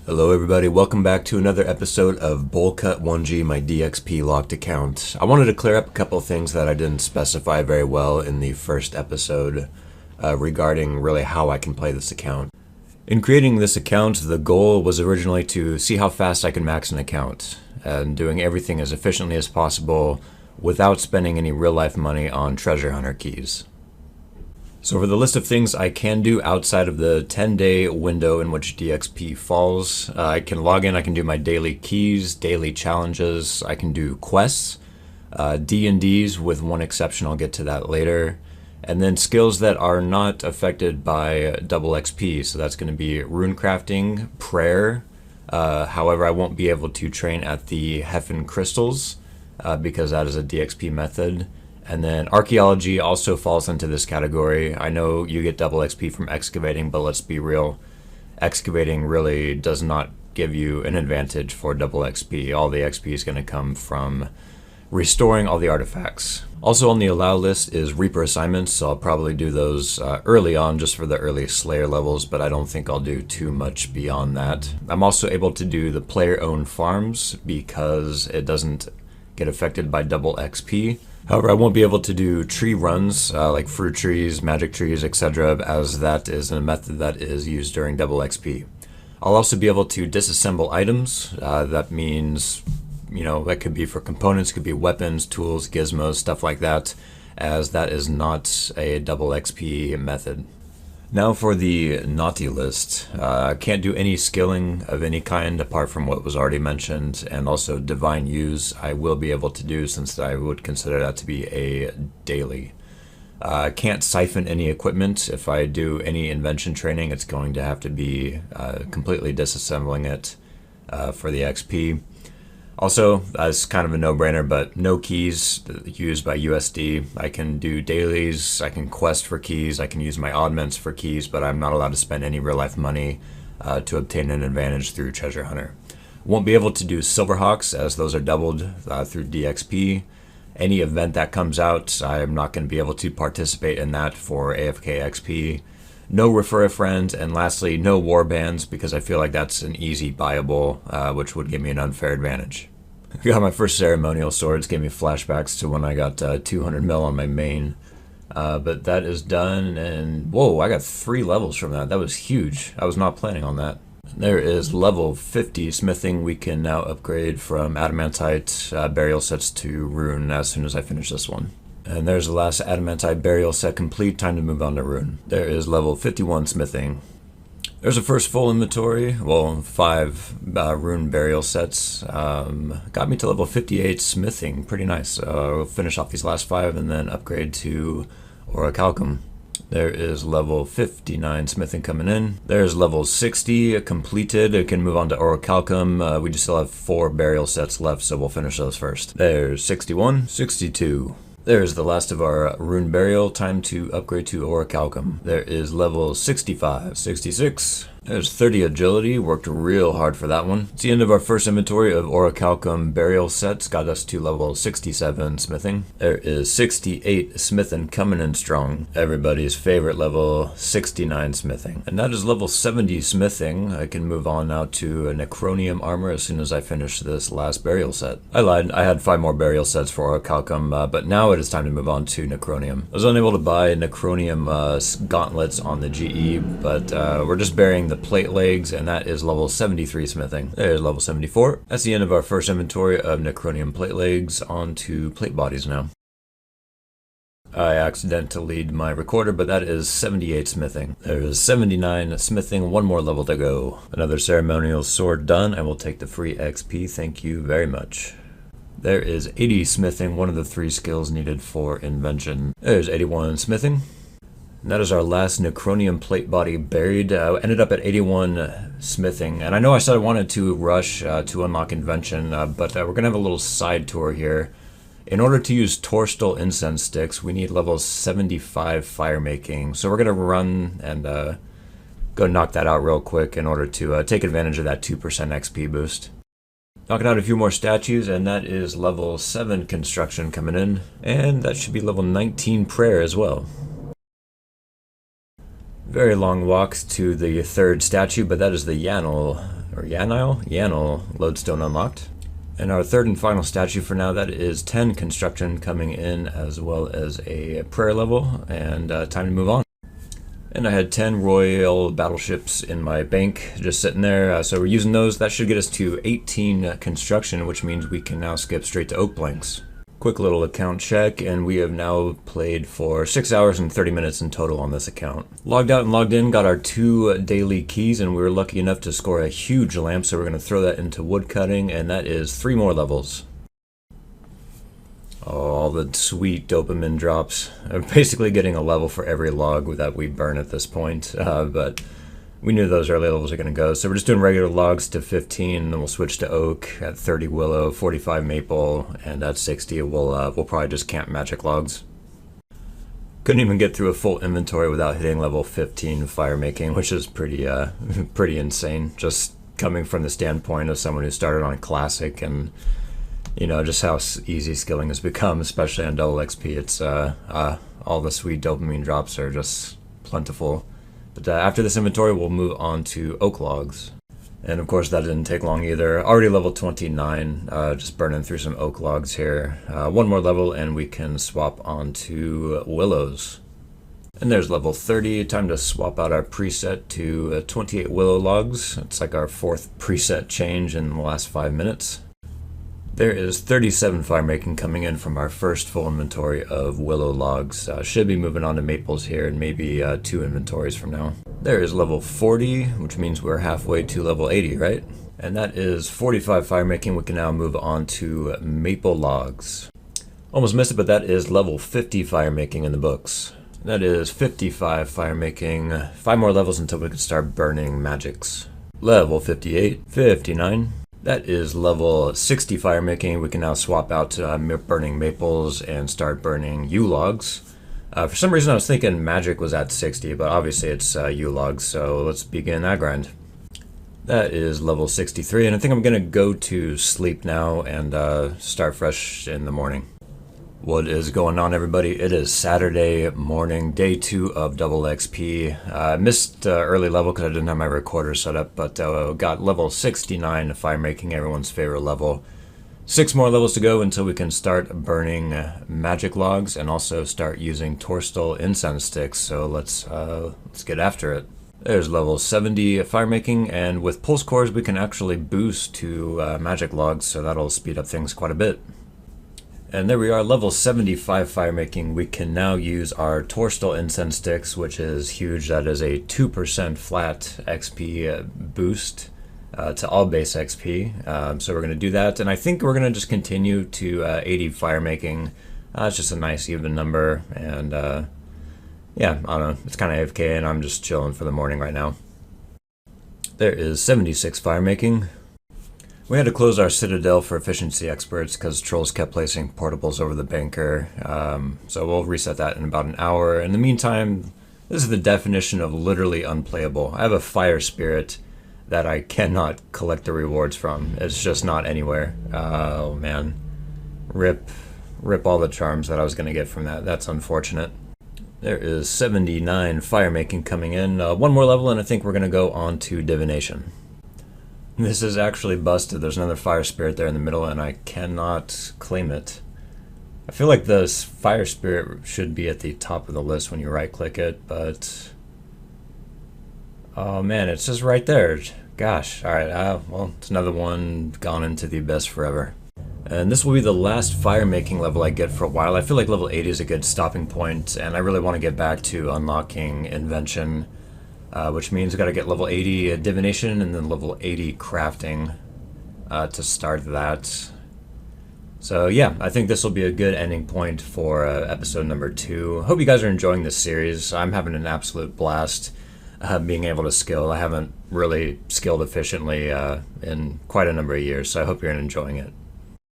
Hello everybody, welcome back to another episode of Bowlcut1g, my DXP-Locked account. I wanted to clear up a couple of things that I didn't specify very well in the first episode regarding really how I can play this account. In creating this account, the goal was originally to see how fast I can max an account, and doing everything as efficiently as possible without spending any real-life money on treasure hunter keys. So for the list of things I can do outside of the 10-day window in which DXP falls, I can log in, I can do my daily keys, daily challenges, I can do quests, D&Ds with one exception, I'll get to that later, and then skills that are not affected by double XP, so that's going to be rune crafting, prayer, however I won't be able to train at the Heffen crystals because that is a DXP method. And then archaeology also falls into this category. I know you get double XP from excavating, but let's be real. Excavating really does not give you an advantage for double XP. All the XP is going to come from restoring all the artifacts. Also on the allow list is Reaper assignments, so I'll probably do those early on just for the early Slayer levels, but I don't think I'll do too much beyond that. I'm also able to do the player-owned farms because it doesn't get affected by double XP. However, I won't be able to do tree runs like fruit trees, magic trees, etc. as that is a method that is used during double XP. I'll also be able to disassemble items. That means, that could be for components, could be weapons, tools, gizmos, stuff like that, as that is not a double XP method. Now for the naughty list. I can't do any skilling of any kind apart from what was already mentioned, and also divine use I will be able to do since I would consider that to be a daily. I can't siphon any equipment. If I do any invention training, it's going to have to be completely disassembling it for the XP. Also, that's kind of a no-brainer, but no keys used by USD. I can do dailies, I can quest for keys, I can use my oddments for keys, but I'm not allowed to spend any real-life money to obtain an advantage through Treasure Hunter. Won't be able to do Silverhawks, as those are doubled through DXP. Any event that comes out, I'm not going to be able to participate in that for AFK XP. No refer a friend, and lastly, no warbands, because I feel like that's an easy buyable, which would give me an unfair advantage. I got my first ceremonial swords, gave me flashbacks to when I got 200 mil on my main. But that is done, and whoa, I got 3 levels from that. That was huge. I was not planning on that. There is level 50 smithing. We can now upgrade from adamantite burial sets to rune as soon as I finish this one. And there's the last adamantite burial set complete. Time to move on to rune. There is level 51 smithing. There's a first full inventory. Well, 5 rune burial sets. Got me to level 58 smithing. Pretty nice. We'll finish off these last 5 and then upgrade to Har-Arken. There is level 59 smithing coming in. There's level 60 completed. It can move on to Har-Arken. We just still have 4 burial sets left, so we'll finish those first. There's 61, 62. There's the last of our rune burial. Time to upgrade to Har-Arken. There is level 65, 66. There's 30 agility. Worked real hard for that one. It's the end of our first inventory of Har-Arken burial sets. Got us to level 67 smithing. There is 68 smithing coming in strong. Everybody's favorite level 69 smithing. And that is level 70 smithing. I can move on now to a necronium armor as soon as I finish this last burial set. I lied. I had 5 more burial sets for Har-Arken, but now it is time to move on to necronium. I was unable to buy necronium gauntlets on the GE, but we're just burying the plate legs, and that is level 73 smithing. There's level 74. That's the end of our first inventory of necronium plate legs. On to plate bodies now. I accidentally deleted my recorder, but that is 78 smithing. There's 79 smithing, 1 more level to go. Another ceremonial sword done. I will take the free XP, thank you very much. There is 80 smithing, one of the 3 skills needed for invention. There's 81 smithing. And that is our last necronium plate body buried. Ended up at 81 smithing. And I know I said I wanted to rush to unlock invention, but we're going to have a little side tour here. In order to use Torstal incense sticks, we need level 75 firemaking. So we're going to run and go knock that out real quick in order to take advantage of that 2% XP boost. Knocking out a few more statues, and that is level 7 construction coming in. And that should be level 19 prayer as well. Very long walk to the 3rd statue, but that is the Yanel or Yanile lodestone unlocked. And our third and final statue for now, that is 10 construction coming in, as well as a prayer level, and time to move on. And I had 10 royal battleships in my bank just sitting there, so we're using those. That should get us to 18 construction, which means we can now skip straight to oak planks. Quick little account check, and we have now played for 6 hours and 30 minutes in total on this account. Logged out and logged in, got our 2 daily keys, and we were lucky enough to score a huge lamp, so we're going to throw that into wood cutting, and that is 3 more levels. Oh, all the sweet dopamine drops. I'm basically getting a level for every log that we burn at this point, but we knew those early levels are going to go. So we're just doing regular logs to 15, and then we'll switch to oak at 30 willow, 45 maple, and at 60 we'll probably just camp magic logs. Couldn't even get through a full inventory without hitting level 15 firemaking, which is pretty insane. Just coming from the standpoint of someone who started on classic, and you know, just how easy skilling has become, especially on double XP. It's all the sweet dopamine drops are just plentiful. But after this inventory, we'll move on to oak logs. And of course, that didn't take long either. Already level 29, just burning through some oak logs here. 1 more level and we can swap onto willows. And there's level 30, time to swap out our preset to 28 willow logs. It's like our 4th preset change in the last 5 minutes. There is 37 firemaking coming in from our first full inventory of willow logs. Should be moving on to maples here in maybe 2 inventories from now. There is level 40, which means we're halfway to level 80, right? And that is 45 firemaking. We can now move on to maple logs. Almost missed it, but that is level 50 firemaking in the books. That is 55 firemaking. 5 more levels until we can start burning magics. Level 58, 59. That is level 60 firemaking. We can now swap out to burning maples and start burning yew logs. For some reason I was thinking magic was at 60, but obviously it's yew logs, so let's begin that grind. That is level 63, and I think I'm going to go to sleep now and start fresh in the morning. What is going on, everybody? It is Saturday morning, day 2 of double XP. I missed early level because I didn't have my recorder set up, but got level 69 firemaking, everyone's favorite level. 6 more levels to go until we can start burning magic logs and also start using Torstal incense sticks. So let's get after it. There's level 70 firemaking, and with pulse cores we can actually boost to magic logs, so that'll speed up things quite a bit. And there we are, level 75 firemaking. We can now use our Torstal incense sticks, which is huge. That is a 2% flat XP boost to all base XP. So we're going to do that, and I think we're going to just continue to 80 firemaking. It's just a nice even number, and yeah, I don't know, it's kind of AFK, and I'm just chilling for the morning right now. There is 76 firemaking. We had to close our citadel for efficiency experts because trolls kept placing portables over the banker, so we'll reset that in about an hour. In the meantime, this is the definition of literally unplayable. I have a fire spirit that I cannot collect the rewards from. It's just not anywhere. Oh man, rip all the charms that I was going to get from that. That's unfortunate. There is 79 firemaking coming in. 1 more level and I think we're going to go on to divination. This is actually busted. There's another fire spirit there in the middle and I cannot claim it. I feel like this fire spirit should be at the top of the list when you right click it, but oh man, it's just right there. Gosh, alright, well, it's another one gone into the abyss forever. And this will be the last firemaking level I get for a while. I feel like level 80 is a good stopping point, and I really want to get back to unlocking invention. Which means I gotta get level 80 divination and then level 80 crafting to start that. So yeah, I think this will be a good ending point for episode number 2. Hope you guys are enjoying this series. I'm having an absolute blast being able to skill. I haven't really skilled efficiently in quite a number of years, so I hope you're enjoying it.